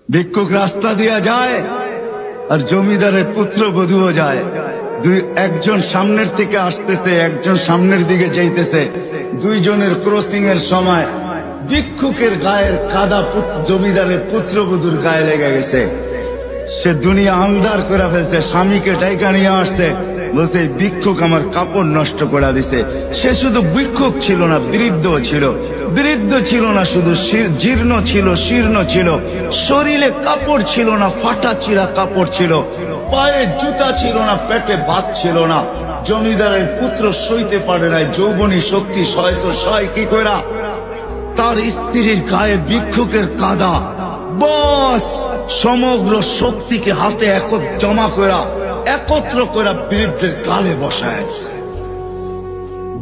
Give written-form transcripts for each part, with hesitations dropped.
ভিক্ষুক রাস্তা দিয়া যায় আর জমিদারের পুত্র বধূও যায়। একজন সামনের থেকে আসতেছে, একজন সামনের দিকে যাইতেছে। দুইজনের ক্রসিং এর সময় ভিক্ষুকের গায়ের কাদা জমিদারের পুত্রবধূর গায়ে লেগে গেছে। সে দুনিয়া আন্ধার করে ফেলছে, স্বামীকে ডাইকা নিয়ে আসছে, বলছে ভিক্ষুক আমার কাপড় নষ্ট করে দিছে। সে শুধু ভিক্ষুক ছিল না, বৃদ্ধ ছিল। বৃদ্ধ ছিল না শুধু, জীর্ণ ছিল, শীর্ণ ছিল। শরীরে কাপড় ছিল না, ফাটা চিরা কাপড় ছিল। পায়ে জুতা ছিল না, পেটে ভাত ছিল না। জমিদারের পুত্র সইতে পারে নাই, যৌবনী শক্তি সয় তো সয় কি কইরা। তার স্ত্রীর গায়ে ভিক্ষুকের কাদা, বস সমগ্র শক্তিকে হাতে জমা করা, একত্র করা বৃদ্ধের গালে বসায়।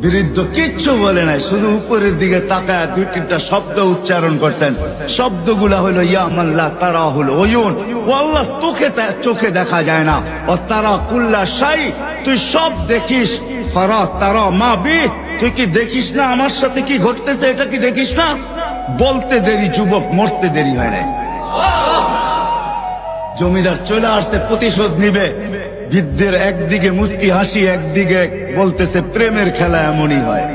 বৃদ্ধ কিচ্ছু বলে নাই, শুধু উপরের দিকে তাকায় দুই তিনটা শব্দ উচ্চারণ করছেন। শব্দগুলা হলো ইয়া মাল্লা তারা হলো ওয়ুন, ও আল্লাহ তোকে চোখে দেখা যায় না। ও তারা কুল্লা শাই, তুই সব দেখিস। ফারা তারা মা বি, তুই কি দেখিস না আমার সাথে কি ঘটতেছে, এটা কি দেখিস না? বলতে দেরি যুবক, মরতে দেরি হয় নাই। জমিদার চলে আসছে, প্রতিশোধ নিবে। বৃদ্ধের একদিকে মুস্কি হাসি, একদিকে বলতেছে প্রেমের খেলা এমনই হয়।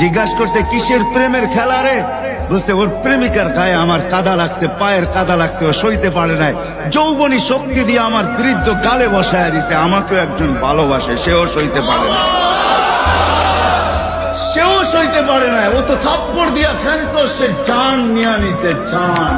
জিজ্ঞাসা করছে কিসের প্রেমের খেলা রে? বলছে ওর প্রেমিকার গায়ে আমার কাদা লাগছে, পায়ের কাদা লাগছে, ও সইতে পারে নাই। যৌবনী শক্তি দিয়ে আমার বৃদ্ধ গালে বসায় দিছে। আমাকেও একজন ভালোবাসে, সেও সইতে পারে না, সেও সইতে পারে না। ও তো থাপ্পড় দিয়া খেলতো, সে জান নিয়ে নিছে, জান।